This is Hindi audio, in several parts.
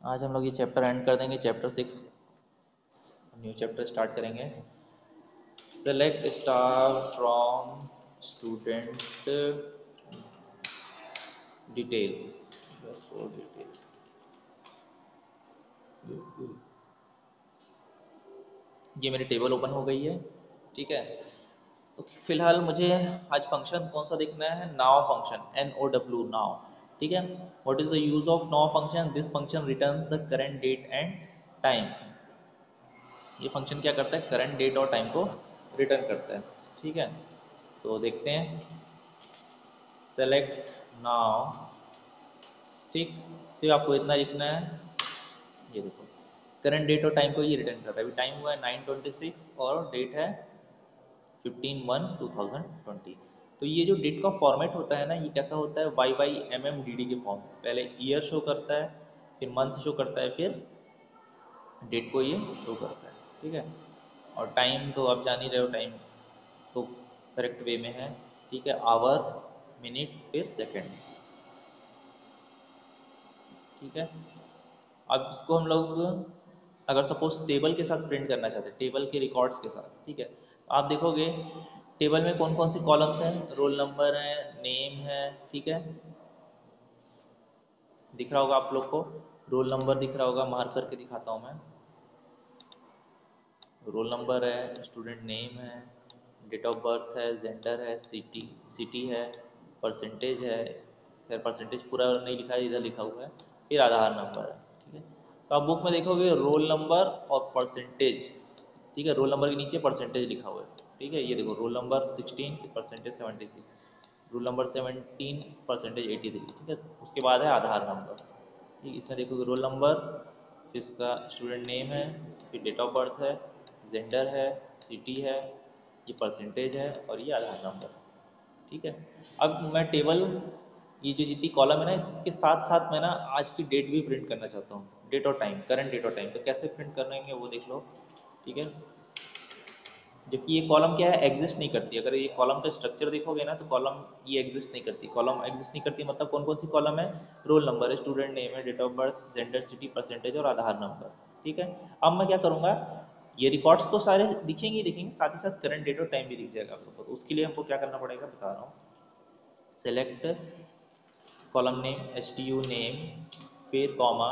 आज हम लोग ये चैप्टर एंड कर देंगे, चैप्टर 6 न्यू चैप्टर स्टार्ट करेंगे। Select star from student details. ये मेरी टेबल ओपन हो गई है, ठीक है। तो फिलहाल मुझे आज फंक्शन कौन सा देखना है, नाउ फंक्शन, NOW नाउ, ठीक है। What is the use of now function? This function returns the current date and time. ये फंक्शन क्या करता है, करंट डेट और टाइम को रिटर्न करता है, ठीक है। तो देखते हैं, सेलेक्ट नाउ, ठीक। सिर्फ आपको इतना लिखना है, ये देखो करंट डेट और टाइम को ये रिटर्न करता है। अभी टाइम हुआ है 9:26 और डेट है 15/1/2020। तो ये जो डेट का फॉर्मेट होता है ना, ये कैसा होता है, YYMMDD के फॉर्म। पहले ईयर शो करता है, फिर मंथ शो करता है, फिर डेट को ये शो करता है, ठीक है। और टाइम तो आप जान ही रहे हो, टाइम तो करेक्ट वे में है, ठीक है। आवर, मिनट, फिर सेकेंड, ठीक है। अब इसको हम लोग अगर सपोज टेबल के साथ प्रिंट करना चाहते हैं, टेबल के रिकॉर्ड्स के साथ, ठीक है। तो आप देखोगे टेबल में कौन कौन सी कॉलम्स हैं, रोल नंबर है, नेम है, ठीक है। दिख रहा होगा आप लोग को, रोल नंबर दिख रहा होगा, मार्क करके दिखाता हूँ मैं। रोल नंबर है, स्टूडेंट नेम है, डेट ऑफ बर्थ है, जेंडर है, सिटी सिटी है, परसेंटेज है। खैर परसेंटेज पूरा नहीं लिखा है, इधर लिखा हुआ है, फिर आधार नंबर है, ठीक है। तो आप बुक में देखोगे रोल नंबर और परसेंटेज, ठीक है। रोल नंबर के नीचे परसेंटेज लिखा हुआ है, ठीक है। ये देखो roll number 16, percentage 76, roll number 17, percentage 83, ठीक है। उसके बाद है आधार नंबर, ठीक। इसमें देखोगे रोल नंबर, फिर इसका स्टूडेंट नेम है, फिर डेट ऑफ बर्थ है, जेंडर है, सिटी है, ये परसेंटेज है और ये आधार नंबर है, ठीक है। अब मैं टेबल, ये जो जितनी कॉलम है ना, इसके साथ साथ मैं ना आज की डेट भी प्रिंट करना चाहता हूँ, डेट और टाइम, करंट डेट और टाइम। तो कैसे प्रिंट करेंगे वो देख लो, ठीक है। जबकि ये कॉलम क्या है, एग्जिस्ट नहीं करती। अगर ये कॉलम का स्ट्रक्चर देखोगे ना, तो कॉलम ये एग्जिस्ट नहीं करती। कॉलम एग्जिस्ट नहीं करती मतलब कौन कौन सी कॉलम है, रोल नंबर है, स्टूडेंट नेम है, date of birth, gender, city, percentage और आधार नंबर, ठीक है। अब मैं क्या करूँगा, ये रिकॉर्ड्स तो सारे दिखेंगे ही दिखेंगे, साथ ही साथ करंट डेट और टाइम भी दिख जाएगा आप लोग को। तो उसके लिए हमको क्या करना पड़ेगा बता रहा हूँ। Select column name, STU name, फिर कॉमा,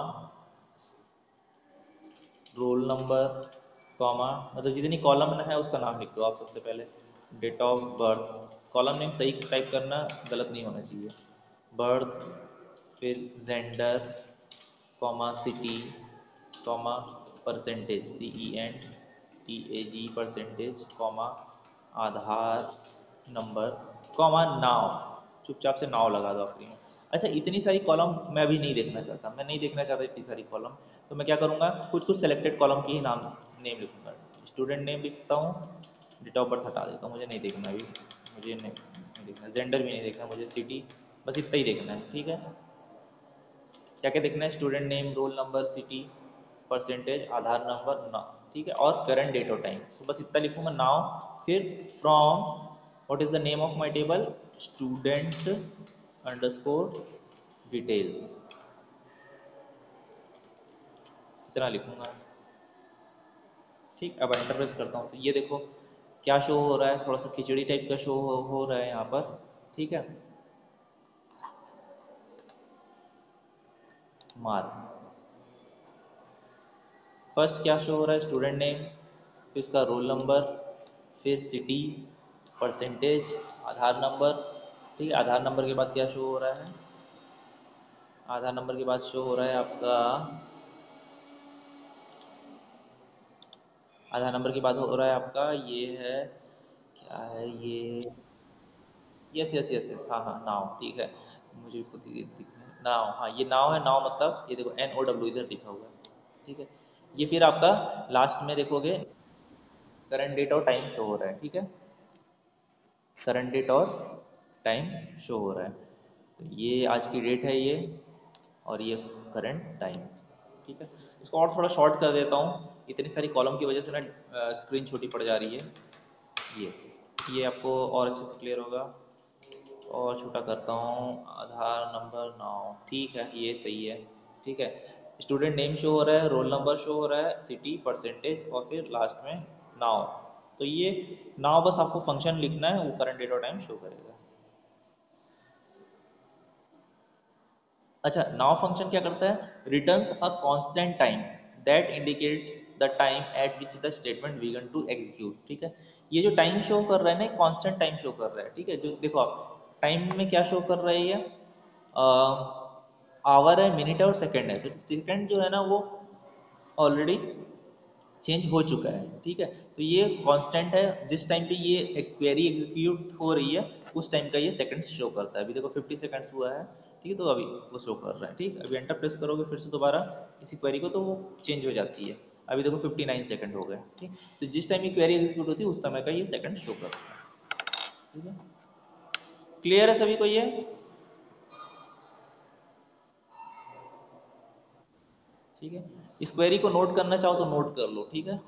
रोल नंबर, कॉमा, मतलब जितनी कॉलम है उसका नाम लिख दो आप सबसे पहले। Date of birth, column name सही टाइप करना, गलत नहीं होना चाहिए। बर्थ, फिर gender, comma city, comma percentage, CENTAG percentage, comma Aadhaar number, comma नाव, चुपचाप से नाव लगा दो आखिरी में। अच्छा इतनी सारी कॉलम मैं अभी नहीं देखना चाहता, मैं नहीं देखना चाहता इतनी सारी कॉलम। तो मैं क्या करूँगा, कुछ कुछ सेलेक्टेड कॉलम की ही नाम नेम लिखूँगा। स्टूडेंट नेम लिखता हूँ, डेट ऑफ बर्थ हटा देता हूँ, मुझे नहीं देखना अभी, मुझे नहीं देखना, जेंडर भी नहीं देखना मुझे, सिटी, बस इतना ही देखना है, ठीक है। क्या क्या देखना है, student name, roll number, city, percentage, Aadhaar number ना, ठीक है। और करंट डेट और टाइम, तो बस इतना लिखूंगा नाउ। फिर from, what is the name of my table, student underscore details, इतना लिखूंगा, ठीक। अब एंटर प्रेस करता हूँ तो ये देखो क्या शो हो रहा है, थोड़ा सा खिचड़ी टाइप का शो हो रहा है यहाँ पर, ठीक है। मार्क, फर्स्ट क्या शो हो रहा है, स्टूडेंट नेम, फिर उसका रोल नंबर, फिर सिटी, परसेंटेज, आधार नंबर, ठीक है। आधार नंबर के बाद क्या शो हो रहा है, आधार नंबर के बाद शो हो रहा है आपका, आधार नंबर के बाद हो रहा है आपका ये है, क्या है ये, यस यस यस यस, हाँ हाँ नाव, ठीक है। मुझे खुद ही दिखना है नाव, हाँ ये नाव है, नाव मतलब ये देखो NOW इधर लिखा हुआ है, ठीक है। ये फिर आपका लास्ट में देखोगे करंट डेट और टाइम शो हो रहा है, ठीक है। करंट डेट और टाइम शो हो रहा है, तो ये आज की डेट है ये, और ये करंट टाइम, ठीक है। इसको और थोड़ा शॉर्ट कर देता हूँ, इतनी सारी कॉलम की वजह से ना स्क्रीन छोटी पड़ जा रही है। ये आपको और अच्छे से क्लियर होगा, और छोटा करता हूँ, आधार नंबर नाउ, ठीक है ये सही है, ठीक है। स्टूडेंट नेम शो हो रहा है, रोल नंबर शो हो रहा है, सिटी, परसेंटेज और फिर लास्ट में नाउ। तो ये नाउ बस आपको फंक्शन लिखना है, वो करंट डेट और टाइम शो करेगा। अच्छा, नाउ फंक्शन क्या करता है, returns a constant time that indicates the time at which the statement began to execute. ठीक है, ये जो टाइम शो कर रहा है ना, कांस्टेंट टाइम शो कर रहा है। ठीक है, जो देखो आप टाइम में क्या शो कर रहा है ये, आवर है, मिनट है और सेकंड है। तो सेकंड जो है ना वो ऑलरेडी चेंज हो चुका है। ठीक है, तो ये कांस्टेंट है, जिस टाइम पे ये क्वेरी एग्जीक्यूट हो रही है उस टाइम का ये सेकंड्स शो करता है। अभी देखो 50 सेकंड्स हुआ है। ठीक है, तो अभी वो शो कर रहा है। ठीक, अभी एंटर प्रेस करोगे फिर से दोबारा इसी क्वेरी को, तो वो चेंज हो जाती है। अभी देखो 59 सेकंड हो गए। ठीक, तो जिस टाइम ये क्वेरी एग्जीक्यूट होती है उस समय का ये सेकंड शो करता है। ठीक है, क्लियर है सभी को ये? ठीक है, इस क्वेरी को नोट करना चाहो तो नोट कर लो। ठीक है,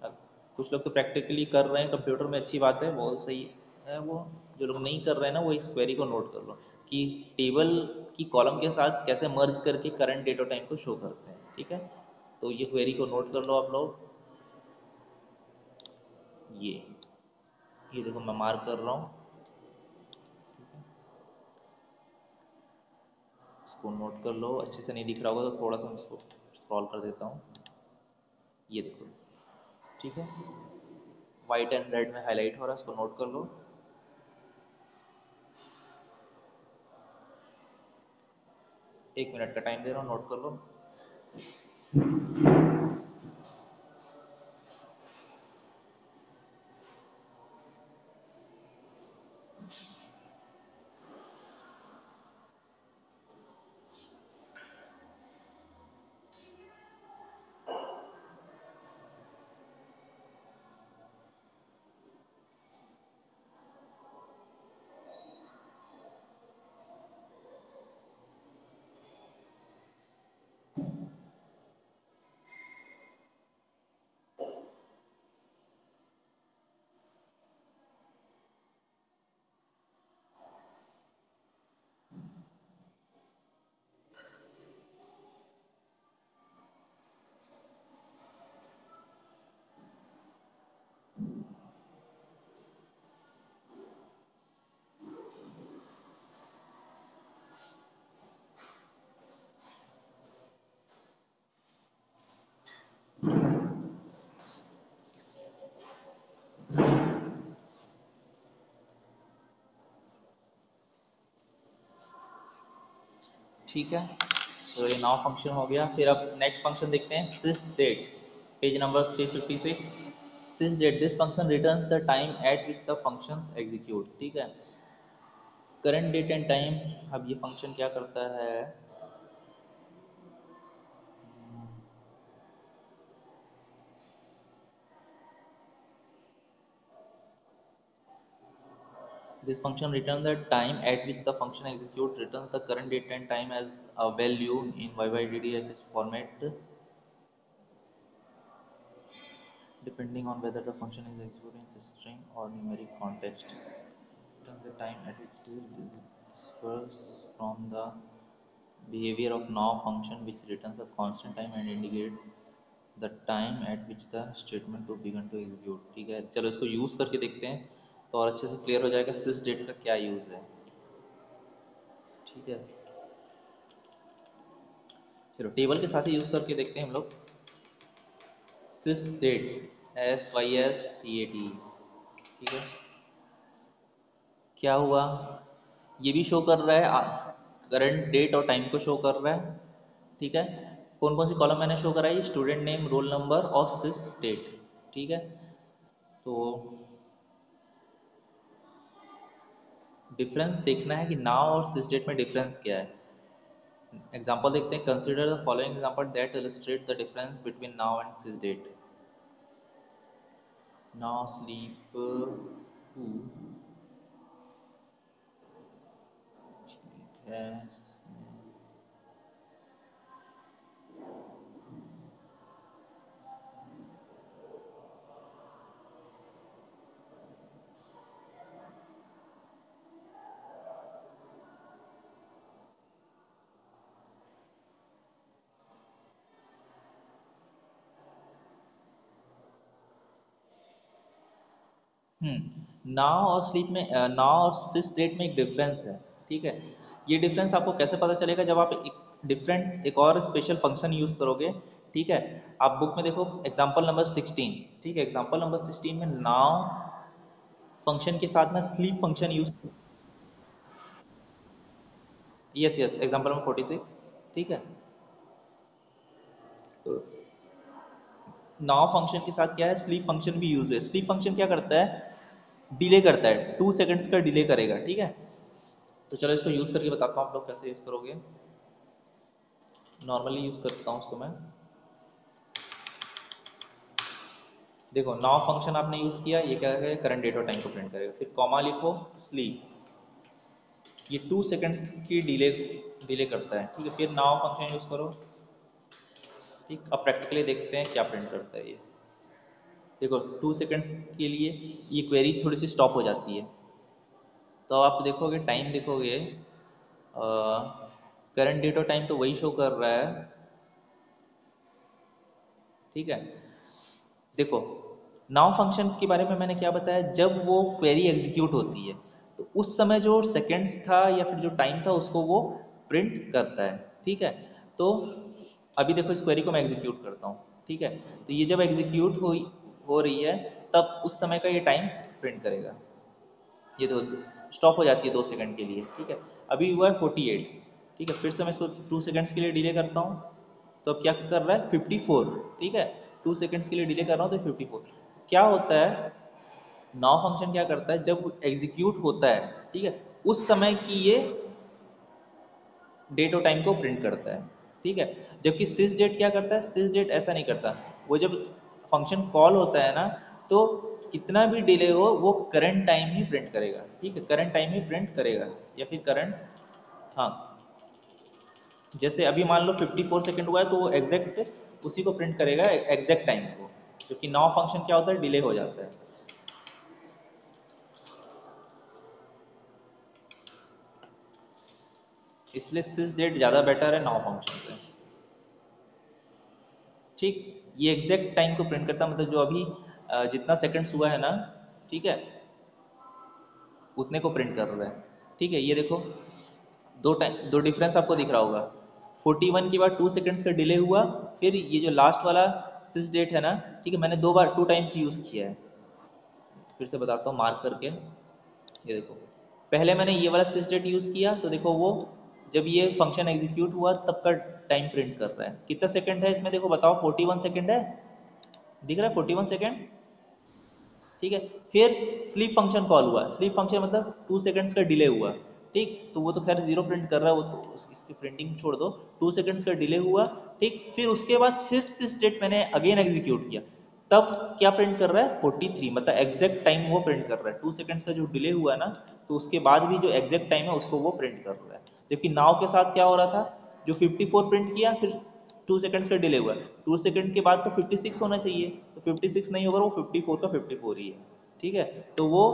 अब कुछ लोग तो प्रैक्टिकली कर रहे हैं कंप्यूटर में, अच्छी बात है, बहुत सही है वो। जो लोग नहीं कर रहे हैं ना, वो इस क्वेरी को नोट कर लो कि टेबल की कॉलम के साथ कैसे मर्ज करके करंट डेट और टाइम को शो करते हैं। ठीक है, तो ये क्वेरी को नोट कर लो आप लोग। ये देखो मैं मार्क कर रहा हूँ, इसको नोट कर लो। अच्छे से नहीं दिख रहा होगा तो थोड़ा सा मैं इसको स्क्रॉल कर देता हूँ। ये देखो, ठीक है, वाइट एंड रेड में हाईलाइट हो रहा है, इसको नोट कर लो। 1 मिनट का टाइम दे रहा हूँ, नोट कर लो। ठीक है, तो ये नाउ फंक्शन हो गया। फिर अब नेक्स्ट फंक्शन देखते हैं, sysdate, page number 356। Sysdate, this function returns the time at which the functions execute. ठीक है, करंट डेट एंड टाइम। अब ये फंक्शन क्या करता है, this function returns the time at which the function execute, returns the current date and time as a value in YYDDHH format, depending on whether the function is executing string or numeric context. Returns the time at which it differs from the behavior of now function, which returns a constant time and indicates the time at which the statement to begin to execute। ठीक है, चलो इसको यूज़ करके देखते हैं तो और अच्छे से क्लियर हो जाएगा सिस डेट का क्या यूज़ है। ठीक है, चलो टेबल के साथ ही यूज़ करके देखते हैं हम लोग। सिस डेट, SYSTAT। ठीक है, क्या हुआ, ये भी शो कर रहा है, करंट डेट और टाइम को शो कर रहा है। ठीक है, कौन कौन सी कॉलम मैंने शो कराई, स्टूडेंट नेम, रोल नंबर और सिस डेट। ठीक है, तो डिफरेंस देखना है कि नाउ और सिस डेट में डिफरेंस क्या है। एग्जांपल देखते हैं, consider the following example that illustrate the difference between now and sysdate. Now sleep 2 है, नाउ और स्लीप में नाउ और सिस डेट में एक डिफरेंस है। ठीक है, ये डिफरेंस आपको कैसे पता चलेगा, जब आप एक और स्पेशल फंक्शन यूज करोगे। ठीक है, आप बुक में देखो एग्जांपल नंबर 16। ठीक है, एग्जांपल नंबर 16 में नाउ फंक्शन के साथ में sleep function use. Yes yes, example number 46। ठीक है, नाउ फंक्शन के साथ क्या है, स्लीप फंक्शन भी यूज है। स्लीप फंक्शन क्या करता है, डिले करता है, 2 सेकंड्स का डिले करेगा। ठीक है, तो चलो इसको यूज करके बताता हूँ आप लोग कैसे यूज करोगे। नॉर्मली यूज करता हूँ उसको मैं। देखो, नाउ फंक्शन आपने यूज किया, ये क्या है, करंट डेट और टाइम को प्रिंट करेगा। फिर कॉमा लिखो, स्लीप, ये 2 सेकंड्स की डिले डिले करता है। ठीक है, फिर नाउ फंक्शन यूज करो। ठीक, अब प्रैक्टिकली देखते हैं क्या प्रिंट करता है ये। देखो, 2 सेकंड्स के लिए ये क्वेरी थोड़ी सी स्टॉप हो जाती है। तो आप देखोगे, टाइम देखोगे, करंट डेट और टाइम तो वही शो कर रहा है। ठीक है, देखो, नाउ फंक्शन के बारे में मैंने क्या बताया, जब वो क्वेरी एग्जीक्यूट होती है तो उस समय जो सेकंड्स था या फिर जो टाइम था उसको वो प्रिंट करता है। ठीक है, तो अभी देखो इस क्वेरी को मैं एग्जीक्यूट करता हूँ। ठीक है, तो ये जब एग्जीक्यूट हो रही है तब उस समय का ये टाइम प्रिंट करेगा। ये तो स्टॉप हो जाती है 2 सेकंड के लिए। ठीक है, अभी हुआ है 48। ठीक है, फिर से मैं इसको 2 सेकंड्स के लिए डिले करता हूँ, तो अब क्या कर रहा है, 54। ठीक है, 2 सेकंड्स के लिए डिले कर रहा हूँ तो 54। क्या होता है, नाउ फंक्शन क्या करता है, जब एग्जीक्यूट होता है, ठीक है, उस समय की ये डेट और टाइम को प्रिंट करता है। ठीक है, जबकि सिस डेट क्या करता है, सिस डेट ऐसा नहीं करता। वो जब फंक्शन कॉल होता है ना, तो कितना भी डिले हो वो करंट टाइम ही प्रिंट करेगा। ठीक है, करंट टाइम ही प्रिंट करेगा, या फिर करंट, हाँ, जैसे अभी मान लो 54 सेकंड हुआ है तो वो एग्जैक्ट उसी को प्रिंट करेगा, एग्जैक्ट टाइम को। क्योंकि नाउ फंक्शन क्या होता है, डिले हो जाता है। इसलिए सिस डेट ज़्यादा बेटर है नाउ फंक्शन से। ठीक, ये एग्जैक्ट टाइम को प्रिंट करता है, मतलब जो अभी जितना सेकंड्स हुआ है ना, ठीक है, उतने को प्रिंट कर रहा है। ठीक है, ये देखो, दो डिफरेंस आपको दिख रहा होगा। 41 के बाद 2 सेकंड्स का डिले हुआ, फिर ये जो लास्ट वाला सिस डेट है ना, ठीक है, मैंने 2 टाइम्स यूज़ किया है। फिर से बताता हूँ मार्क करके, ये देखो, पहले मैंने ये वाला सिस डेट यूज़ किया तो देखो वो जब ये फंक्शन एग्जीक्यूट हुआ तब का टाइम प्रिंट कर रहा है। कितना सेकंड है इसमें, देखो बताओ, 41 सेकंड है, दिख रहा है 41 सेकंड। ठीक है, फिर स्लीप फंक्शन कॉल हुआ, स्लीप फंक्शन मतलब 2 सेकंड्स का डिले हुआ। ठीक, तो वो तो खैर जीरो प्रिंट कर रहा है, वो तो इसकी प्रिंटिंग छोड़ दो। 2 सेकंड्स का डिले हुआ। ठीक, फिर उसके बाद फिर स्टेट मैंने अगेन एग्जीक्यूट किया, तब क्या प्रिंट कर रहा है, 43, मतलब एग्जैक्ट टाइम वो प्रिंट कर रहा है। 2 सेकंड्स का जो डिले हुआ ना, तो उसके बाद भी जो एग्जैक्ट टाइम है उसको वो प्रिंट कर रहा है। जबकि नाव के साथ क्या हो रहा था, जो 54 प्रिंट किया, फिर 2 सेकंड्स का डिले हुआ, 2 सेकंड के बाद तो 56 होना चाहिए, तो 56 नहीं होगा, वो 54 का 54 ही है। ठीक है, तो वो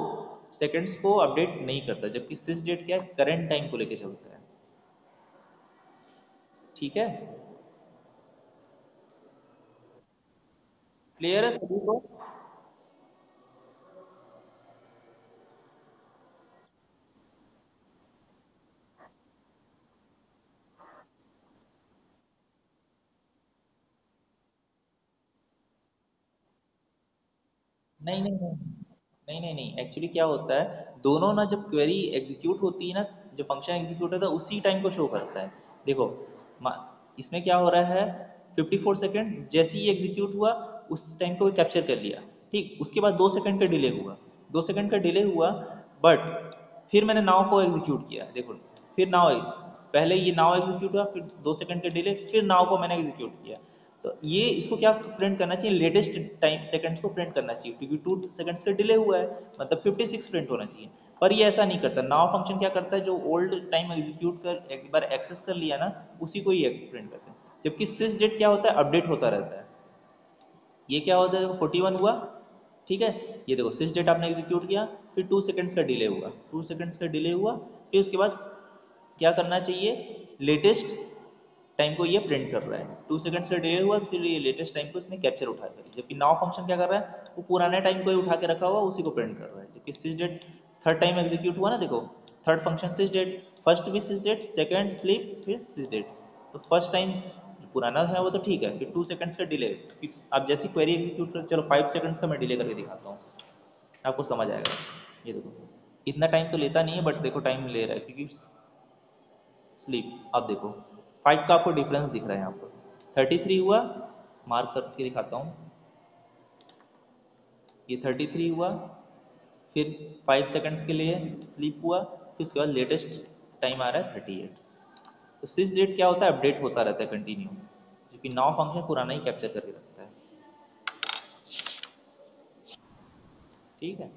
सेकंड्स को अपडेट नहीं करता, जबकि सिस डेट क्या है, करंट टाइम को लेके चलता है। ठीक है, क्लियर है सभी को। नहीं नहीं नहीं नहीं नहीं नहीं, एक्चुअली क्या होता है, दोनों ना जब क्वेरी एग्जीक्यूट होती है ना, जो फंक्शन एग्जीक्यूट होता है उसी टाइम को शो करता है। देखो, मा- इसमें क्या हो रहा है, 54 सेकंड जैसे ही एग्जीक्यूट हुआ उस टाइम को कैप्चर कर लिया। ठीक, उसके बाद 2 सेकंड का डिले हुआ, 2 सेकंड का डिले हुआ, बट फिर मैंने नाव को एग्जीक्यूट किया। देखो, फिर नाव, पहले ये नाव एग्जीक्यूट हुआ, फिर 2 सेकंड के डिले, फिर नाव को मैंने एग्जीक्यूट किया। तो ये इसको क्या प्रिंट करना चाहिए, लेटेस्ट टाइम सेकंड्स को प्रिंट करना चाहिए, क्योंकि 2 सेकंड्स का डिले हुआ है, मतलब 56 प्रिंट होना चाहिए। पर ये ऐसा नहीं करता, नाउ फंक्शन क्या करता है, जो ओल्ड टाइम एग्जीक्यूट कर एक बार एक्सेस कर लिया ना, उसी को ही प्रिंट करता है। जबकि सिस डेट क्या होता है, अपडेट होता रहता है। ये क्या होता है, देखो 41 हुआ, ठीक है, ये देखो सिस डेट आपने एग्जीक्यूट किया, फिर 2 सेकंड्स का डिले हुआ, 2 सेकंड्स का डिले हुआ, फिर उसके बाद क्या करना चाहिए, लेटेस्ट टाइम को ये प्रिंट कर रहा है, 2 सेकंड्स का डिले हुआ फिर ये लेटेस्ट टाइम को इसने कैप्चर उठा कर, जबकि नाउ फंक्शन क्या कर रहा है, वो पुराने टाइम को ही उठा के रखा हुआ उसी को प्रिंट कर रहा है। जबकि सिस डेट थर्ड टाइम एग्जीक्यूट हुआ ना, देखो थर्ड फंक्शन सिस डेट, फर्स्ट भी सिस डेट, सेकेंड स्लीप, फिर सिस डेट। तो फर्स्ट टाइम जो पुराना है वो तो ठीक है, फिर 2 सेकंड्स का डिले, आप जैसी क्वेरी एग्जीक्यूट कर, चलो 5 सेकंड्स का मैं डिले करके दिखाता हूँ, आपको समझ आएगा। ये देखो इतना टाइम तो लेता नहीं है, बट देखो टाइम ले रहा है क्योंकि स्लीप, अब देखो 5 का आपको डिफरेंस दिख रहा है यहाँ पर, 33 हुआ, मार्क करके दिखाता हूँ, ये 33 हुआ, फिर 5 सेकंड्स के लिए स्लीप हुआ, फिर उसके बाद लेटेस्ट टाइम आ रहा है 38। तो सिस डेट क्या होता है, अपडेट होता रहता है कंटिन्यू, क्योंकि नाउ फंक्शन पुराना ही कैप्चर करके रखता है। ठीक है,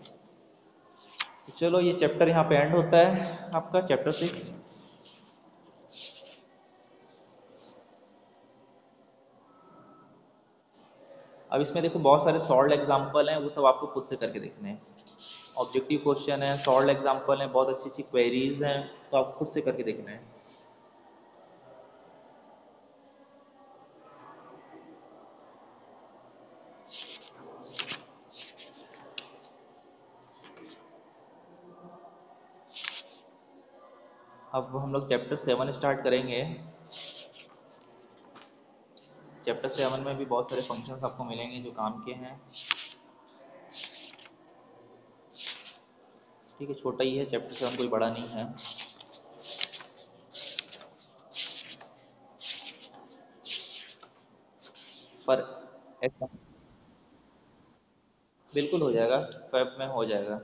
तो चलो ये चैप्टर यहाँ पे एंड होता है आपका चैप्टर 6। अब इसमें देखो बहुत सारे सॉल्व एग्जाम्पल हैं, वो सब आपको खुद से करके देखने हैं। ऑब्जेक्टिव क्वेश्चन है, सॉल्व एग्जाम्पल हैं, बहुत अच्छी अच्छी क्वेरीज हैं, तो आपको खुद से करके देखना है। अब हम लोग चैप्टर 7 स्टार्ट करेंगे। चैप्टर 7 में भी बहुत सारे फंक्शंस आपको मिलेंगे जो काम के हैं। ठीक है, छोटा ही है चैप्टर 7, कोई बड़ा नहीं है। पर ऐसा बिल्कुल हो जाएगा, फेब में हो जाएगा।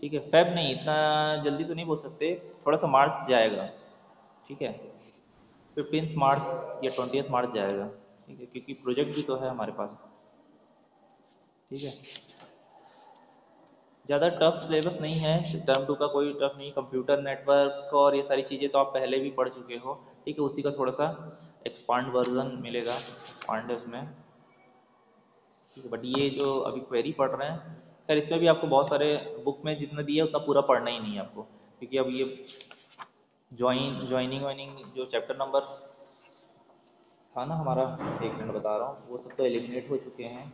ठीक है, फेब नहीं, इतना जल्दी तो नहीं बोल सकते, थोड़ा सा मार्च जाएगा। ठीक है, 15 मार्च या 20 मार्च जाएगा। ठीक है, क्योंकि प्रोजेक्ट भी तो है हमारे पास। ठीक है, ज़्यादा टफ सिलेबस नहीं है, टर्म 2 का कोई टफ नहीं, कंप्यूटर नेटवर्क और ये सारी चीज़ें तो आप पहले भी पढ़ चुके हो। ठीक है, उसी का थोड़ा सा एक्सपांड वर्जन मिलेगा, एक्सपांड है उसमें। ठीक है, बट ये जो अभी क्वेरी पढ़ रहे हैं, खैर इसमें भी आपको बहुत सारे बुक में जितना दिया है उतना पूरा पढ़ना ही नहीं है आपको, क्योंकि अब ये ज्वाइनिंग वाइनिंग जो चैप्टर नंबर था ना हमारा, 1 मिनट बता रहा हूँ, वो सब तो एलिमिनेट हो चुके हैं।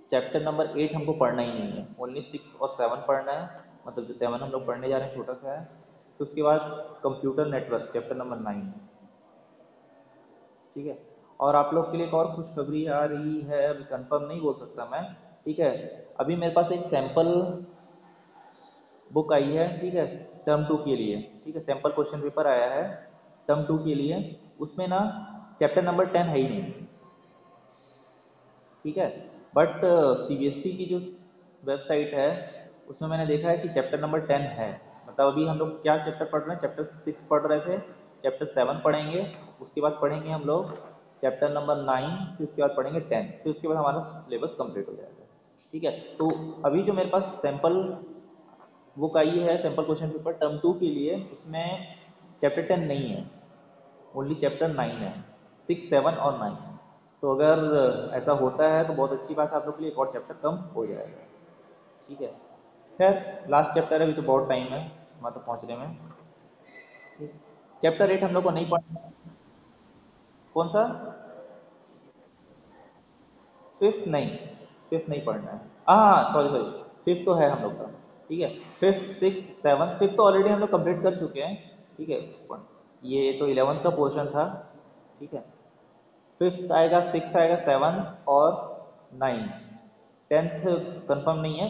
चैप्टर नंबर 8 हमको पढ़ना ही नहीं है, ओनली 6 और 7 पढ़ना है, मतलब जो 7 हम लोग पढ़ने जा रहे हैं छोटा सा है। तो उसके बाद कंप्यूटर नेटवर्क चैप्टर नंबर 9। ठीक है, और आप लोग के लिए एक और खुशखबरी आ रही है, अभी कंफर्म नहीं बोल सकता मैं। ठीक है, अभी मेरे पास एक सैम्पल बुक आई है, ठीक है, टर्म 2 के लिए। ठीक है, सैम्पल क्वेश्चन पेपर आया है टर्म 2 के लिए, उसमें ना चैप्टर नंबर 10 है ही नहीं। ठीक है, बट सीबीएसई की जो वेबसाइट है उसमें मैंने देखा है कि चैप्टर नंबर 10 है। मतलब अभी हम लोग क्या चैप्टर पढ़ रहे हैं, चैप्टर 6 पढ़ रहे थे, चैप्टर 7 पढ़ेंगे, उसके बाद पढ़ेंगे हम लोग चैप्टर नंबर 9, फिर उसके बाद पढ़ेंगे 10, फिर उसके बाद हमारा सिलेबस कंप्लीट हो जाएगा। ठीक है, तो अभी जो मेरे पास सैम्पल बुक आई है, सैम्पल क्वेश्चन पेपर टर्म 2 के लिए, उसमें चैप्टर 10 नहीं है, ओनली चैप्टर 9 है, 6, 7 और 9। तो अगर ऐसा होता है तो बहुत अच्छी बात है, आप लोग के लिए एक और चैप्टर कम हो जाएगा। ठीक है, खैर लास्ट चैप्टर है, अभी तो बहुत टाइम है वहाँ तक पहुँचने में। चैप्टर 8 हम लोग को नहीं पढ़ना है। कौन सा? फिफ्थ नहीं, फिफ्थ नहीं पढ़ना है। हाँ सॉरी सॉरी, फिफ्थ तो है हम लोग का। ठीक है, फिफ्थ, सिक्स, सेवन, फिफ्थ तो ऑलरेडी हम लोग कंप्लीट कर चुके हैं। ठीक है, ये तो 11th का पोर्शन था। ठीक है, फिफ्थ आएगा, सिक्स आएगा, सेवन और 9। 10th कंफर्म नहीं है,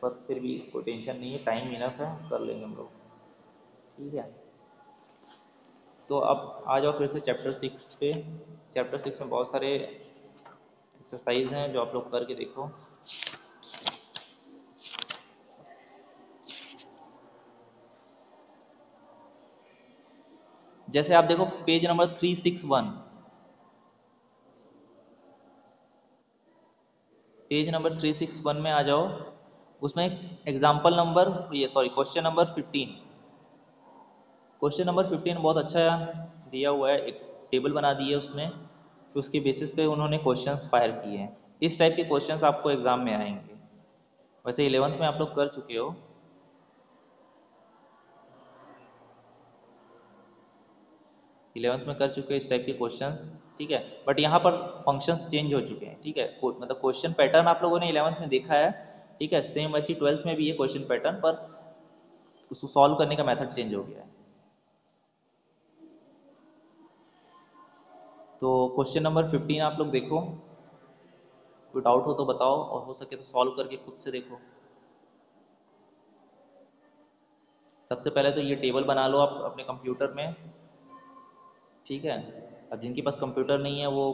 पर फिर भी कोई टेंशन नहीं है, टाइम इनफ है, कर लेंगे हम लोग। ठीक है, तो अब आ जाओ फिर से चैप्टर 6 पे। चैप्टर 6 में बहुत सारे एक्सरसाइज हैं जो आप लोग करके देखो। जैसे आप देखो पेज नंबर 361, पेज नंबर 361 में आ जाओ, उसमें एग्जाम्पल नंबर, ये sorry question number 15, question number 15 बहुत अच्छा दिया हुआ है, एक टेबल बना दी है उसमें, फिर उसके बेसिस पे उन्होंने क्वेश्चंस फायर किए हैं। इस टाइप के क्वेश्चंस आपको एग्जाम में आएंगे। वैसे 11th में आप लोग कर चुके हो। 11th में कर चुके हैं इस टाइप के क्वेश्चंस, ठीक है। बट यहाँ पर फंक्शंस चेंज हो चुके हैं, ठीक है। मतलब क्वेश्चन पैटर्न आप लोगों ने 11th में देखा है, ठीक है। सेम वैसी 12th में भी है क्वेश्चन पैटर्न, पर उसको सॉल्व करने का मेथड चेंज हो गया है। तो क्वेश्चन नंबर 15 आप लोग देखो, कोई डाउट हो तो बताओ, और हो सके तो सॉल्व करके खुद से देखो। सबसे पहले तो ये टेबल बना लो आप अपने कंप्यूटर में, ठीक है। अब जिनके पास कंप्यूटर नहीं है वो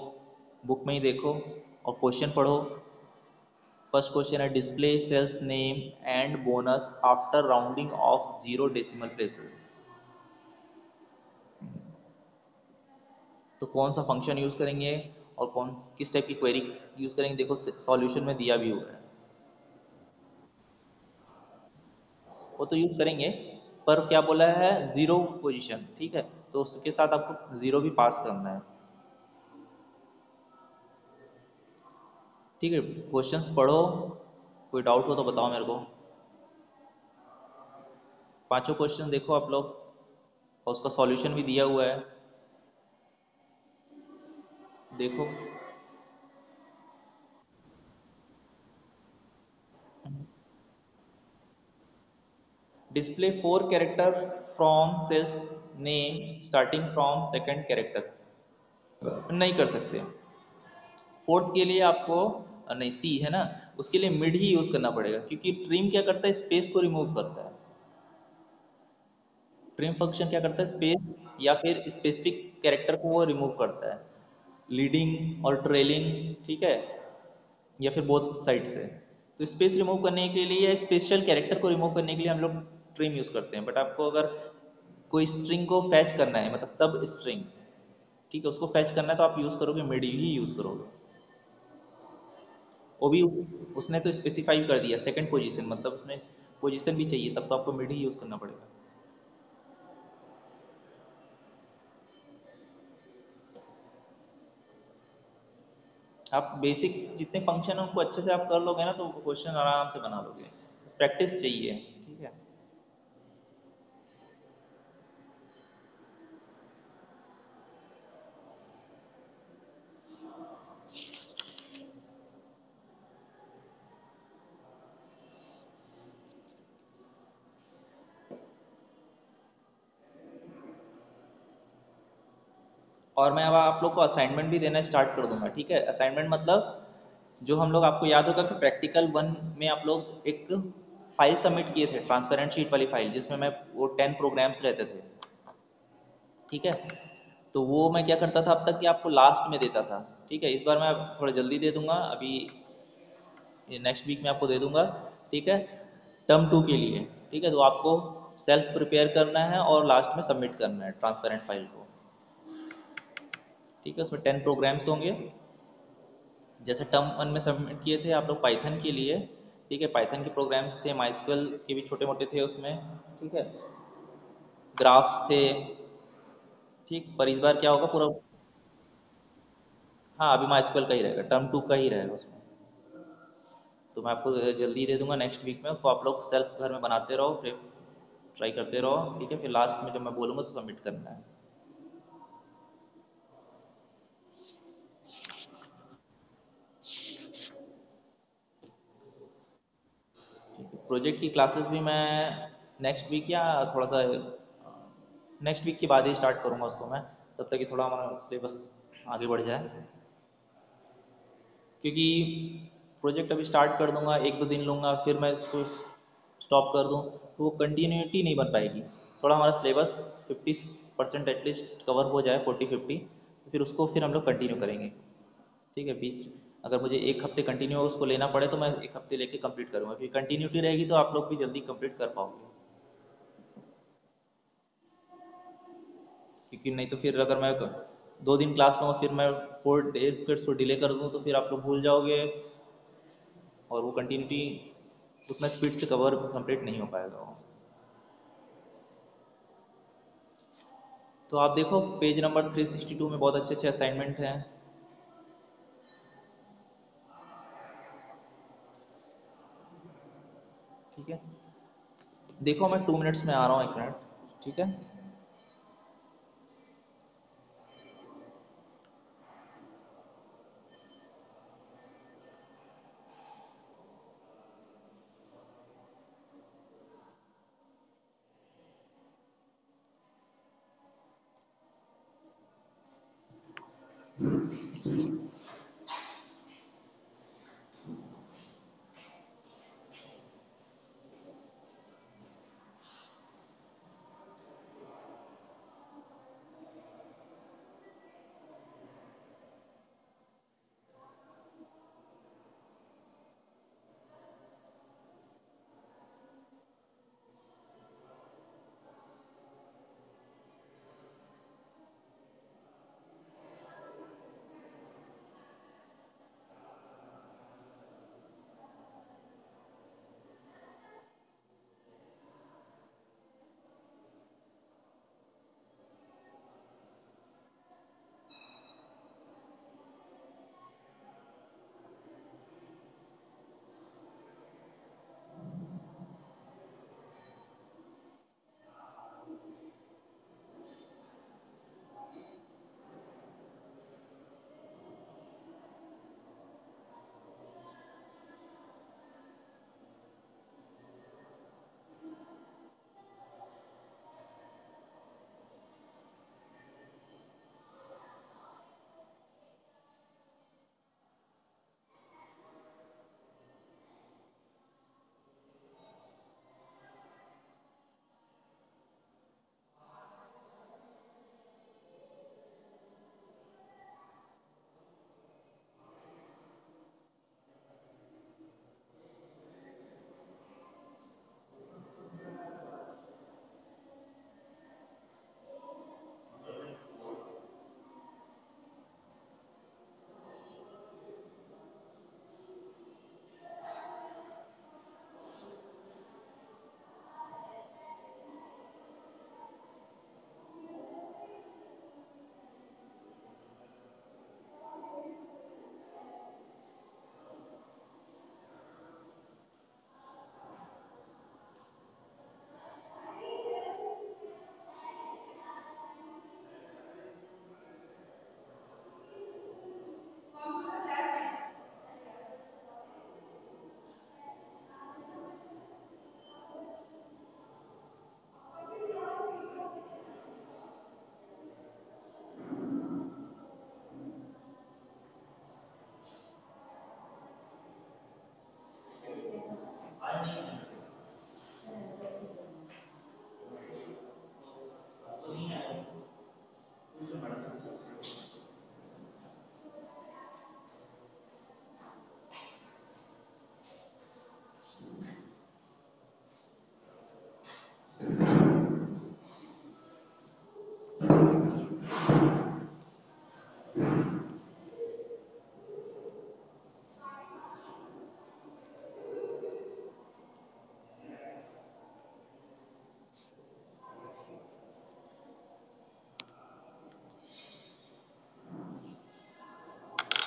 बुक में ही देखो और क्वेश्चन पढ़ो। फर्स्ट क्वेश्चन है display sales name and bonus after rounding off 0 decimal places. तो कौन सा फंक्शन यूज़ करेंगे और कौन किस टाइप की क्वेरी यूज़ करेंगे, देखो सॉल्यूशन में दिया भी हुआ है। वो तो यूज़ करेंगे, पर क्या बोला है, ज़ीरो पोजीशन, ठीक है। तो उसके साथ आपको ज़ीरो भी पास करना है, ठीक है। क्वेश्चंस पढ़ो, कोई डाउट हो तो बताओ मेरे को। पांचों क्वेश्चन देखो आप लोग, और उसका सॉल्यूशन भी दिया हुआ है, देखो। Display 4 character from sales name starting from second character, नहीं कर सकते। फोर्थ के लिए आपको नहीं, सी है ना, उसके लिए मिड ही यूज़ करना पड़ेगा, क्योंकि ट्रिम क्या करता है, स्पेस को रिमूव करता है। ट्रिम फंक्शन क्या करता है, स्पेस या फिर स्पेसिफिक कैरेक्टर को वो रिमूव करता है, लीडिंग और ट्रेलिंग, ठीक है, या फिर बोथ साइड से। तो स्पेस रिमूव करने के लिए या स्पेशल कैरेक्टर को रिमूव करने के लिए हम लोग ट्रिम यूज़ करते हैं। बट आपको अगर कोई स्ट्रिंग को फैच करना है, मतलब सब स्ट्रिंग, ठीक है, उसको फैच करना है, तो आप यूज़ करोगे मिड ही यूज़ करोगे। वो भी उसने तो स्पेसिफाई कर दिया सेकंड पोजीशन, मतलब उसने पोजीशन भी चाहिए, तब तो आपको मिड ही यूज़ करना पड़ेगा। आप बेसिक जितने फंक्शन है उनको अच्छे से आप कर लोगे ना, तो क्वेश्चन आराम से बना लोगे, बस प्रैक्टिस चाहिए, ठीक है। और मैं अब आप लोग को असाइनमेंट भी देना स्टार्ट कर दूंगा, ठीक है। असाइनमेंट मतलब जो हम लोग, आपको याद होगा कि प्रैक्टिकल 1 में आप लोग एक फाइल सबमिट किए थे, ट्रांसपेरेंट शीट वाली फाइल, जिसमें मैं वो 10 प्रोग्राम्स रहते थे, ठीक है। तो वो मैं क्या करता था अब तक कि आपको लास्ट में देता था, ठीक है। इस बार मैं थोड़ा जल्दी दे दूंगा, अभी नेक्स्ट वीक में आपको दे दूंगा, ठीक है, टर्म 2 के लिए, ठीक है। तो आपको सेल्फ प्रिपेयर करना है और लास्ट में सबमिट करना है ट्रांसपेरेंट फाइल को, ठीक है। उसमें 10 प्रोग्राम्स होंगे, जैसे टर्म 1 में सबमिट किए थे आप लोग पाइथन के लिए, ठीक है। पाइथन के प्रोग्राम्स थे, माइस्क्वेल के भी छोटे मोटे थे उसमें, ठीक है, ग्राफ्स थे, ठीक। पर इस बार क्या होगा पूरा, हाँ अभी माइस्क्वेल का ही रहेगा, टर्म 2 का ही रहेगा उसमें। तो मैं आपको जल्दी दे दूंगा नेक्स्ट वीक में, उसको आप लोग सेल्फ घर में बनाते रहो, फिर ट्राई करते रहो, ठीक है। फिर लास्ट में जब मैं बोलूँगा तो सबमिट करना है। प्रोजेक्ट की क्लासेस भी मैं नेक्स्ट वीक या थोड़ा सा नेक्स्ट वीक के बाद ही स्टार्ट करूँगा उसको मैं, तब तक कि थोड़ा हमारा सिलेबस आगे बढ़ जाए, क्योंकि प्रोजेक्ट अभी स्टार्ट कर दूंगा, एक दो दिन लूँगा, फिर मैं इसको स्टॉप कर दूँ, तो वो कंटिन्यूटी नहीं बन पाएगी। थोड़ा हमारा सिलेबस 50% एटलीस्ट कवर हो जाए, 40-50, तो फिर उसको फिर हम लोग कंटिन्यू करेंगे, ठीक है। बीच अगर मुझे एक हफ्ते कंटिन्यू उसको लेना पड़े तो मैं एक हफ्ते लेके कंप्लीट करूँगा, फिर कंटिन्यूटी रहेगी तो आप लोग भी जल्दी कंप्लीट कर पाओगे। क्योंकि नहीं तो फिर अगर मैं 2 दिन क्लास लूँगा, फिर मैं 4 डेज फिर उसको डिले कर दूँ, तो फिर आप लोग भूल जाओगे, और वो कंटिन्यूटी उतना स्पीड से कवर कंप्लीट नहीं हो पाएगा वो। तो आप देखो पेज नंबर 362 में बहुत अच्छे अच्छे असाइनमेंट हैं, ठीक है। देखो मैं 2 मिनट्स में आ रहा हूँ, 1 मिनट, ठीक है।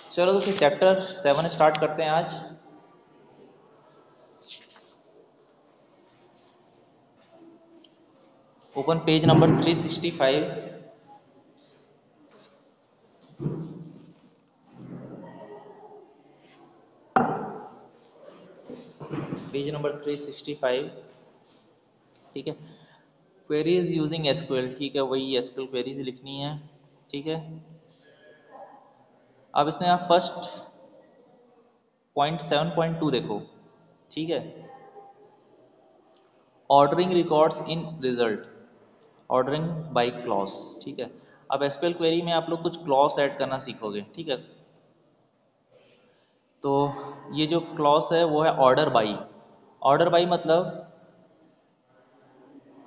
चलो तो फिर चैप्टर 7 स्टार्ट करते हैं आज। Open page number 365। Page number 365। ठीक है, क्वेरीज यूजिंग एसक्यूएल। ठीक है, वही एसक्यूएल क्वेरीज लिखनी है। ठीक है, अब इसमें आप फर्स्ट पॉइंट 7.2 देखो। ठीक है, ordering records in result, ordering by clause. ठीक है, अब एसक्यूएल क्वेरी में आप लोग कुछ क्लॉज ऐड करना सीखोगे। ठीक है, तो ये जो क्लॉज है वो है ऑर्डर बाई। ऑर्डर बाई मतलब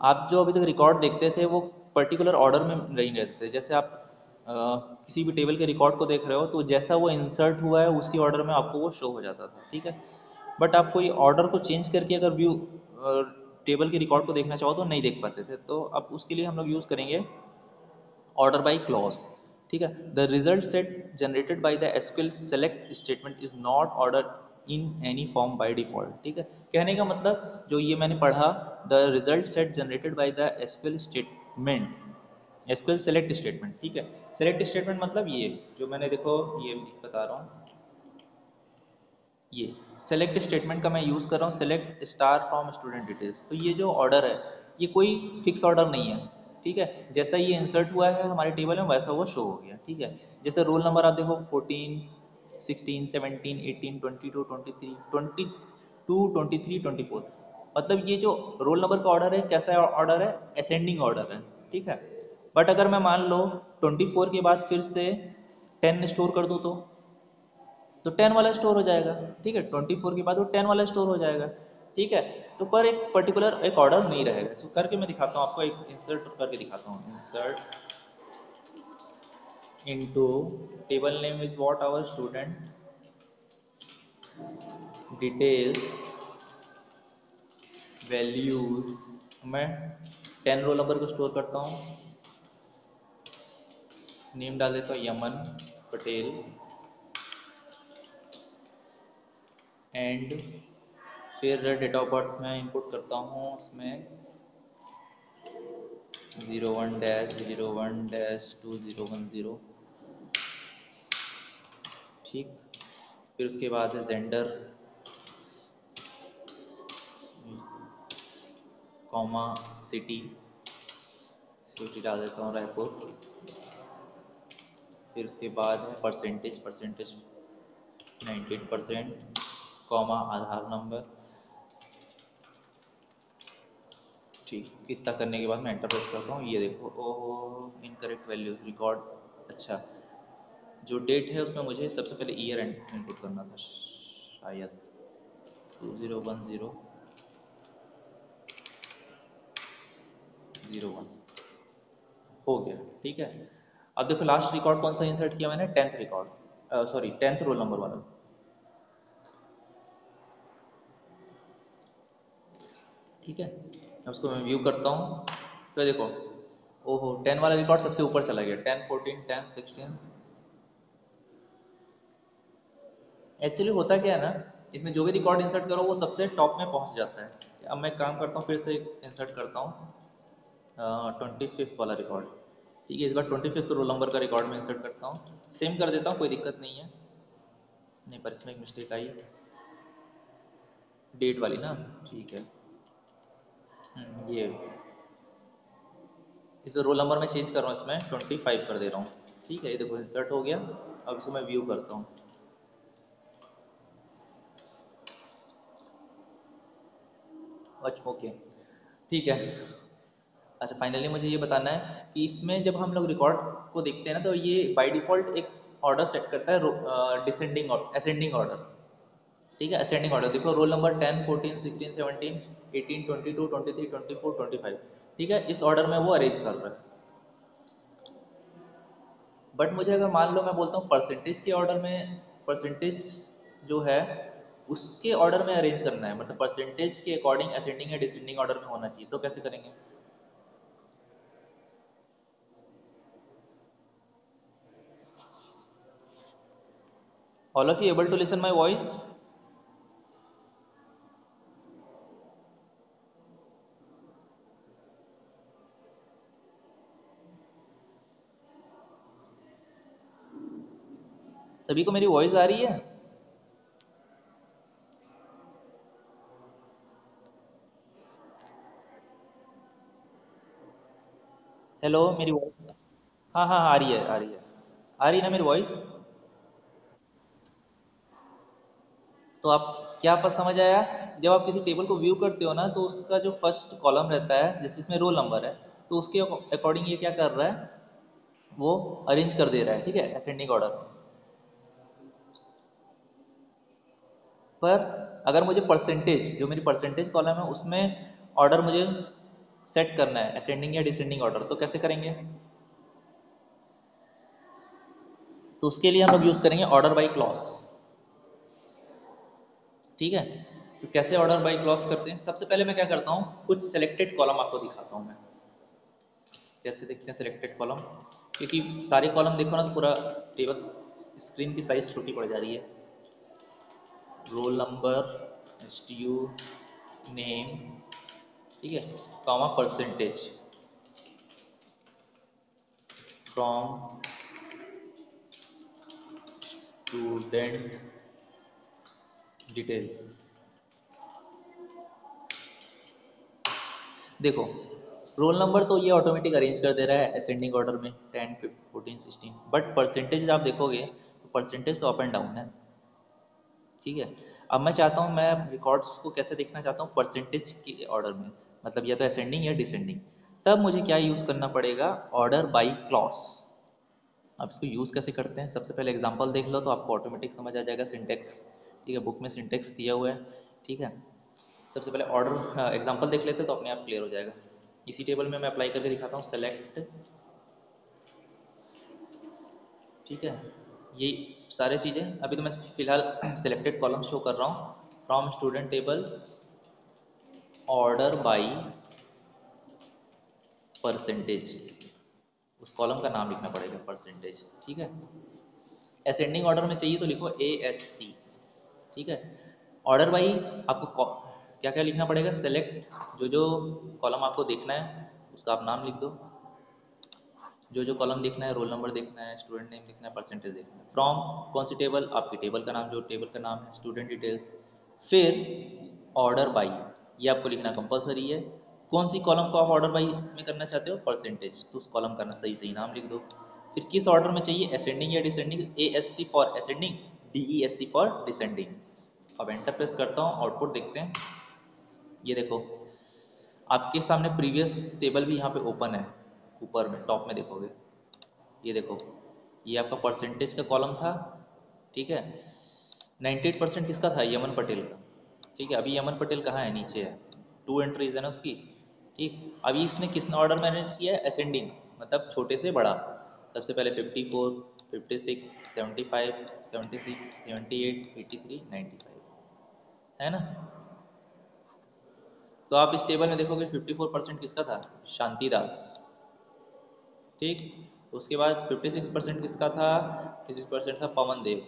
आप जो अभी तक रिकॉर्ड देखते थे वो पर्टिकुलर ऑर्डर में नहीं रहते थे। जैसे आप किसी भी टेबल के रिकॉर्ड को देख रहे हो तो जैसा वो इंसर्ट हुआ है उसी ऑर्डर में आपको वो शो हो जाता था। ठीक है, बट आप कोई ऑर्डर को चेंज करके अगर व्यू टेबल के रिकॉर्ड को देखना चाहो तो नहीं देख पाते थे। तो अब उसके लिए हम लोग यूज़ करेंगे ऑर्डर बाई क्लॉज। ठीक है, the result set generated by the SQL select statement is not order in any form by default. ठीक है, कहने का मतलब जो ये मैंने पढ़ा, the result set generated by the SQL statement, SQL select statement. ठीक है, सेलेक्ट स्टेटमेंट मतलब ये जो मैंने देखो ये बता रहा हूँ, ये सेलेक्ट स्टेटमेंट का मैं यूज़ कर रहा हूँ, select star from student details. तो ये जो ऑर्डर है ये कोई फिक्स ऑर्डर नहीं है। ठीक है, जैसा ये इंसर्ट हुआ है हमारे टेबल में वैसा वो शो हो गया। ठीक है, जैसे रोल नंबर आप देखो 14, 16, 17, 18, 22, 23, 22, 23, 24, मतलब ये जो रोल नंबर का ऑर्डर है कैसा ऑर्डर है, असेंडिंग ऑर्डर है। ठीक है, बट अगर मैं मान लो 24 के बाद फिर से 10 स्टोर कर दूँ तो 10 वाला स्टोर हो जाएगा। ठीक है, 24 के बाद वो 10 वाला स्टोर हो जाएगा। ठीक है, तो पर एक पर्टिकुलर एक ऑर्डर नहीं रहेगा। इसको करके मैं दिखाता हूँ आपको, एक इंसर्ट करके दिखाता हूँ। Insert into table name is what our student details values, मैं 10 रोल नंबर को स्टोर करता हूँ, नेम डाल देता हूँ यमन पटेल, एंड फिर डेट ऑफ बर्थ में इंपुट करता हूँ उसमें 01-01-2010। ठीक, फिर उसके बाद है जेंडर, कॉमा सिटी, सिटी डाल देता हूँ रायपुर। फिर उसके बाद है percentage, percentage 19%, comma Aadhaar number. ठीक, इतना करने के बाद मैं एंटर प्रेस करता हूँ। ये देखो, ओह इनकरेक्ट वैल्यूज रिकॉर्ड। अच्छा, जो डेट है उसमें मुझे सबसे पहले ईयर इनपुट करना था शायद 2010-01 हो गया। ठीक है, अब देखो लास्ट रिकॉर्ड कौन सा इंसर्ट किया मैंने, 10th record, sorry 10th roll number वाला। ठीक है, अब उसको मैं व्यू करता हूँ तो देखो, ओहो 10 वाला रिकॉर्ड सबसे ऊपर चला गया, 10, 14, 10, 16। एक्चुअली होता क्या है ना, इसमें जो भी रिकॉर्ड इंसर्ट करो वो सबसे टॉप में पहुंच जाता है। अब मैं काम करता हूँ, फिर से इंसर्ट करता हूँ 25th वाला रिकॉर्ड। ठीक है, इस बार 25th रोल नंबर का रिकॉर्ड में इंसर्ट करता हूँ, सेम कर देता हूँ, कोई दिक्कत नहीं है। नहीं, पर इसमें एक मिस्टेक आई, डेट वाली ना। ठीक है, ये इस रोल नंबर में चेंज कर रहा हूँ, इसमें 25 कर दे रहा हूँ। ठीक है, ये देखो इंसर्ट हो गया। अब इसको मैं व्यू करता हूँ। अच्छा ओके, ठीक है। अच्छा, फाइनली मुझे ये बताना है कि इसमें जब हम लोग रिकॉर्ड को देखते हैं ना, तो ये बाय डिफ़ॉल्ट एक ऑर्डर सेट करता है, डिसेंडिंग और असेंडिंग ऑर्डर। ठीक है, असेंडिंग ऑर्डर देखो, रोल नंबर 10, 14, 16, 17, 18, 22, 23, 24, 25। ठीक है, इस ऑर्डर में वो अरेंज कर रहा है। बट मुझे अगर मान लो मैं बोलता हूँ परसेंटेज के ऑर्डर में, परसेंटेज जो है उसके ऑर्डर में अरेंज करना है, मतलब परसेंटेज के अकॉर्डिंग असेंडिंग या डिसेंडिंग ऑर्डर में होना चाहिए, तो कैसे करेंगे? All of you able to listen my voice? सभी को मेरी वॉइस आ रही है? हेलो, मेरी वॉइस? हाँ हाँ, आ रही है, आ रही है। आ रही है ना मेरी वॉइस? तो आप क्या पर समझ आया, जब आप किसी टेबल को व्यू करते हो ना, तो उसका जो फर्स्ट कॉलम रहता है जैसे इसमें रोल नंबर है, तो उसके अकॉर्डिंग ये क्या कर रहा है, वो अरेंज कर दे रहा है। ठीक है, असेंडिंग ऑर्डर। पर अगर मुझे परसेंटेज, जो मेरी परसेंटेज कॉलम है उसमें ऑर्डर मुझे सेट करना है, असेंडिंग या डिसेंडिंग ऑर्डर, तो कैसे करेंगे? तो उसके लिए हम लोग यूज़ करेंगे ऑर्डर बाई क्लॉज। ठीक है, तो कैसे ऑर्डर बाई क्लॉज करते हैं? सबसे पहले मैं क्या करता हूँ, कुछ सेलेक्टेड कॉलम आपको दिखाता हूँ मैं। कैसे देखते हैं सेलेक्टेड कॉलम, क्योंकि सारे कॉलम देखो ना तो पूरा टेबल, स्क्रीन की साइज छोटी पड़ जा रही है। रोल नंबर, STU, नेम, ठीक है, comma percentage from student details. देखो, रोल नंबर तो ये ऑटोमेटिक अरेंज कर दे रहा है असेंडिंग ऑर्डर में 10, 14, 16, बट परसेंटेज आप देखोगे तो परसेंटेज तो अप एंड डाउन है। ठीक है, अब मैं चाहता हूँ, मैं रिकॉर्ड्स को कैसे देखना चाहता हूँ परसेंटेज के ऑर्डर में, मतलब या तो असेंडिंग या डिसेंडिंग। तब मुझे क्या यूज़ करना पड़ेगा, ऑर्डर बाई क्लॉज। आप इसको यूज़ कैसे करते हैं, सबसे पहले एग्जांपल देख लो तो आपको ऑटोमेटिक समझ आ जाएगा सिंटेक्स। ठीक है, बुक में सिंटेक्स दिया हुआ है। ठीक है, सबसे पहले ऑर्डर एग्जांपल देख लेते हैं तो अपने आप क्लियर हो जाएगा। इसी टेबल में मैं अप्लाई करके दिखाता हूँ, सेलेक्ट। ठीक है, ये सारे चीज़ें अभी तो मैं फिलहाल सिलेक्टेड कॉलम शो कर रहा हूँ। From student table order by percentage, उस कॉलम का नाम लिखना पड़ेगा परसेंटेज। ठीक है, असेंडिंग ऑर्डर में चाहिए तो लिखो ASC। ठीक है, ऑर्डर बाई आपको क्या क्या लिखना पड़ेगा, सेलेक्ट, जो जो कॉलम आपको देखना है उसका आप नाम लिख दो, जो जो कॉलम देखना है, रोल नंबर देखना है, स्टूडेंट नेम देखना है, परसेंटेज देखना है। फ्रॉम कौन सी टेबल, आपकी टेबल का नाम, जो टेबल का नाम है, स्टूडेंट डिटेल्स। फिर ऑर्डर बाई, ये आपको लिखना कंपलसरी है। कौन सी कॉलम को आप ऑर्डर बाई में करना चाहते हो, परसेंटेज, तो उस कॉलम का सही सही नाम लिख दो। फिर किस ऑर्डर में चाहिए, असेंडिंग या descending, ASC for ascending, DESC for descending. अब एंटर प्रेस करता हूँ, आउटपुट देखते हैं। ये देखो आपके सामने प्रीवियस टेबल भी यहाँ पे ओपन है, ऊपर में टॉप में देखोगे। ये देखो, ये आपका परसेंटेज का कॉलम था। ठीक है, 98% किसका था, यमन पटेल का। ठीक है, अभी यमन पटेल कहाँ है, नीचे है, 2 एंट्रीज है ना उसकी। ठीक, अभी इसने किसने ऑर्डर में अरेंज किया है, असेंडिंग, मतलब छोटे से बड़ा। सबसे पहले 54, 56, 75, 76, 78, 83, 95, है ना। तो आप इस टेबल में देखोगे 54% किसका था, शांति दास। ठीक, उसके बाद 56% किसका था, 56% था पवन देव,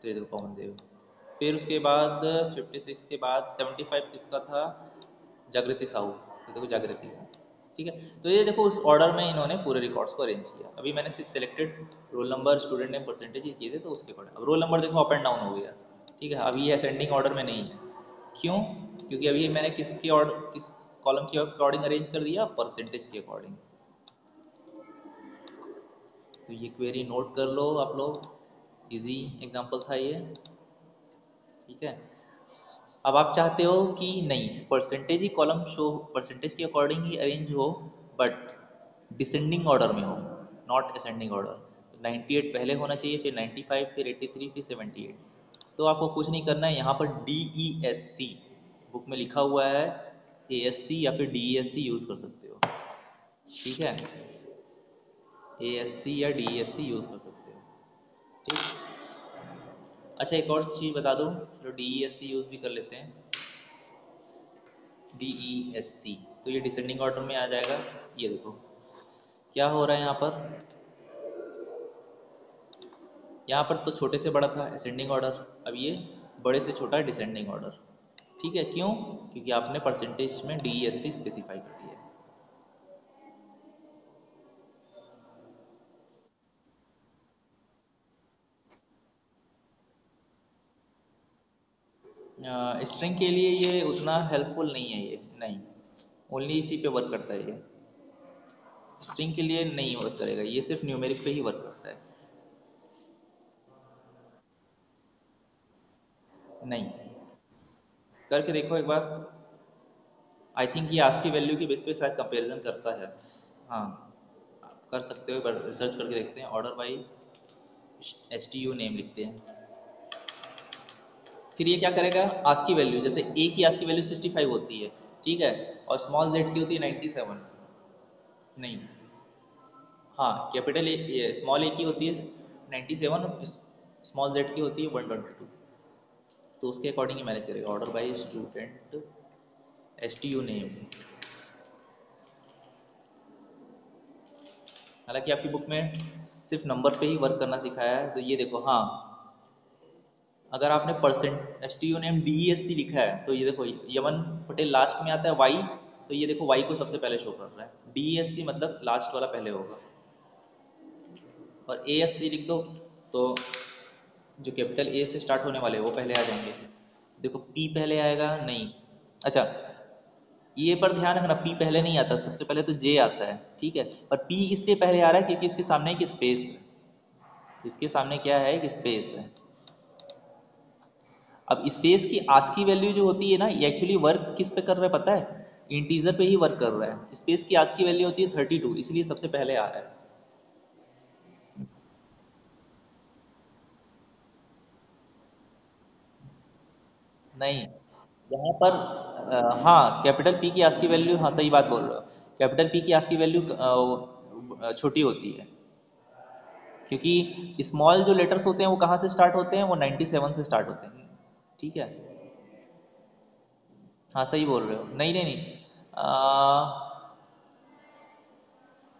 तो ये देखो पवन देव। फिर उसके बाद 56 के बाद 75 किसका था, जागृति साहू, तो देखो जागृति। ठीक है, तो ये देखो उस ऑर्डर में इन्होंने पूरे रिकॉर्ड्स को अरेंज किया। अभी मैंने सिर्फ selected roll number, student name, percentage ही किए थे, तो उसके अकॉर्डिंग अब रोल नंबर देखो अप एंड डाउन हो गया। ठीक है, अभी ये असेंडिंग ऑर्डर में नहीं है। क्यों, क्योंकि अभी मैंने किसके ऑर्डर, किस कॉलम के अकॉर्डिंग अरेंज कर दिया, परसेंटेज के अकॉर्डिंग। तो ये क्वेरी नोट कर लो आप लोग, इजी एग्जांपल था ये। ठीक है, अब आप चाहते हो कि नहीं परसेंटेज ही कॉलम शो, परसेंटेज के अकॉर्डिंग ही अरेंज हो, बट डिसेंडिंग ऑर्डर में हो, नॉट असेंडिंग ऑर्डर। 98 पहले होना चाहिए, फिर 95, फिर 83, फिर 78। तो आपको कुछ नहीं करना है, यहाँ पर DESC बुक में लिखा हुआ है, ASC या फिर DESC यूज़ कर सकते हो। ठीक है, ASC या DESC यूज़ कर सकते हो। ठीक, अच्छा एक और चीज़ बता दूँ, चलो DESC यूज़ भी कर लेते हैं। DESC, तो ये डिसेंडिंग ऑर्डर में आ जाएगा। ये देखो क्या हो रहा है यहाँ पर, यहाँ पर तो छोटे से बड़ा था असेंडिंग ऑर्डर, अब ये बड़े से छोटा डिसेंडिंग ऑर्डर। ठीक है, क्यों, क्योंकि आपने परसेंटेज में DESC स्पेसिफाई कर दिया है। स्ट्रिंग के लिए ये उतना हेल्पफुल नहीं है, ये नहीं, ओनली इसी पे वर्क करता है ये, स्ट्रिंग के लिए नहीं वर्क करेगा, ये सिर्फ न्यूमेरिक पे ही वर्क करता है। नहीं, करके देखो एक बार। आई थिंक ये आज की वैल्यू की बेस पे शायद कंपैरिजन करता है। हाँ, आप कर सकते हो, एक बार रिसर्च करके देखते हैं। ऑर्डर बाई STU नेम लिखते हैं, फिर ये क्या करेगा, आज की वैल्यू, जैसे ए की आज की वैल्यू 65 होती है। ठीक है, और स्मॉल जेड की होती है 97, नहीं, हाँ कैपिटल ए, स्मॉल ए की होती है 97, स्मॉल जेड की होती है 122। तो उसके अकॉर्डिंग ही मैनेज करेगा, order by student STU name. हालांकि आपकी बुक में सिर्फ नंबर पे ही वर्क करना सिखाया है, तो ये देखो, हाँ अगर आपने परसेंट STU नेम DESC लिखा है, तो ये देखो यमन पटेल लास्ट में आता है वाई, तो ये देखो वाई को सबसे पहले शो कर रहा है, DESC मतलब लास्ट वाला पहले होगा। और ASC लिख दो तो जो कैपिटल A से स्टार्ट होने वाले हैं वो पहले आ जाएंगे। देखो P पहले आएगा नहीं, अच्छा ये पर ध्यान रखना, पी पहले नहीं आता, सबसे पहले तो जे आता है, ठीक है। पर पी इसलिए पहले आ रहा है क्योंकि इसके सामने एक स्पेस है, इसके सामने क्या है, एक स्पेस है। अब स्पेस की आस्की वैल्यू जो होती है ना, ये एक्चुअली वर्क किस पे कर रहा है पता है, इंटीजर पे ही वर्क कर रहा है। स्पेस की आस्की वैल्यू होती है 32, इसलिए सबसे पहले आ रहा है। नहीं, यहाँ पर हाँ, कैपिटल पी की आस्की वैल्यू, हाँ सही बात बोल रहे हो, कैपिटल पी की आस्की वैल्यू छोटी होती है, क्योंकि स्मॉल जो लेटर्स होते हैं वो कहाँ से स्टार्ट होते हैं, वो 97 से स्टार्ट होते हैं, ठीक है। हाँ सही बोल रहे हो, नहीं नहीं नहीं,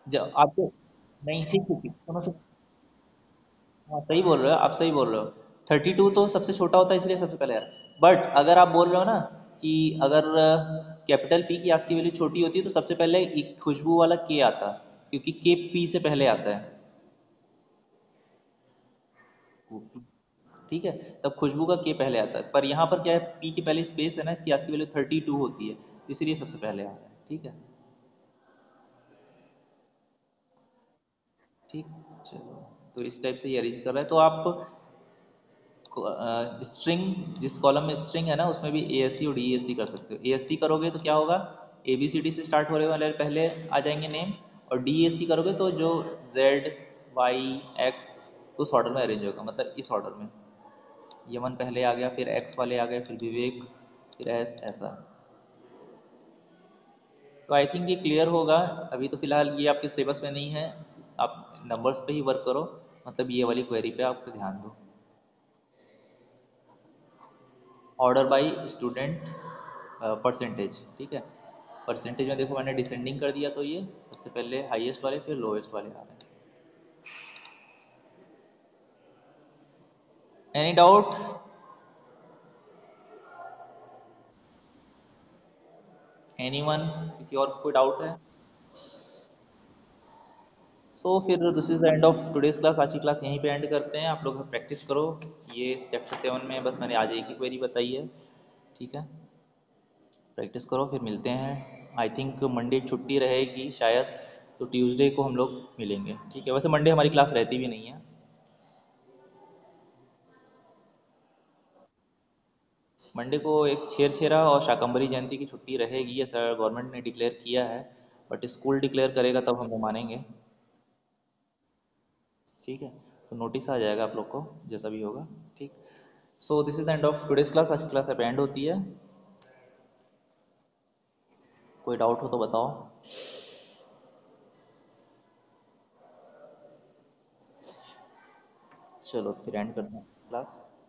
जब आपको, नहीं ठीक ठीक ठीक, सुनो सुनो, हाँ सही बोल रहे हो, आप सही बोल रहे हो। 32 तो सबसे छोटा होता है इसलिए सबसे पहले आ रहा है, बट अगर आप बोल रहे हो ना कि अगर कैपिटल पी की आज की वैल्यू छोटी होती है तो सबसे पहले एक खुशबू वाला के आता, क्योंकि के पी से पहले आता है, ठीक है। तब खुशबू का के पहले आता है, पर यहाँ पर क्या है, पी की पहले स्पेस है ना, इसकी आज की वैल्यू 32 होती है, इसलिए सबसे पहले आ रहा है, ठीक है। ठीक, चलो, तो इस टाइप से ये अरेंज कर रहा है, तो आप स्ट्रिंग, जिस कॉलम में स्ट्रिंग है ना उसमें भी ए एस सी और डी एस सी कर सकते हो। ए एस सी करोगे तो क्या होगा, ए बी सी डी से स्टार्ट होने वाले पहले आ जाएंगे नेम, और डी एस सी करोगे तो जो जेड वाई एक्स उस ऑर्डर में अरेंज होगा, मतलब इस ऑर्डर में, यमन पहले आ गया, फिर एक्स वाले आ गए, फिर विवेक, फिर एस, ऐसा। तो आई थिंक ये क्लियर होगा। अभी तो फिलहाल ये आपके सिलेबस में नहीं है, आप नंबर्स पे ही वर्क करो, मतलब ये वाली क्वेरी पे आप ध्यान दो। ऑर्डर बाय स्टूडेंट परसेंटेज, ठीक है। परसेंटेज में देखो मैंने डिसेंडिंग कर दिया, तो ये सबसे पहले हाईएस्ट वाले फिर लोएस्ट वाले आ रहे हैं। Any doubt? एनीवन? किसी और को कोई डाउट है? सो फिर this is the end of today's class. आज की क्लास यहीं पे एंड करते हैं, आप लोग प्रैक्टिस करो। ये चैप्टर 7 में बस मैंने आज एक ही क्वेरी बताई है, ठीक है। प्रैक्टिस करो, फिर मिलते हैं। आई थिंक मंडे छुट्टी रहेगी शायद, तो ट्यूसडे को हम लोग मिलेंगे, ठीक है। वैसे मंडे हमारी क्लास रहती भी नहीं है। मंडे को एक छेरछेरा और शाकंभरी जयंती की छुट्टी रहेगी, ऐसा गवर्नमेंट ने डिक्लेयर किया है, बट स्कूल डिक्लेयर करेगा तब हम लोग मानेंगे, ठीक है। तो नोटिस आ जाएगा आप लोग को जैसा भी होगा, ठीक। So this is the end of today's class. आज की क्लास अब एंड होती है। कोई डाउट हो तो बताओ। चलो फिर एंड करते हैं क्लास।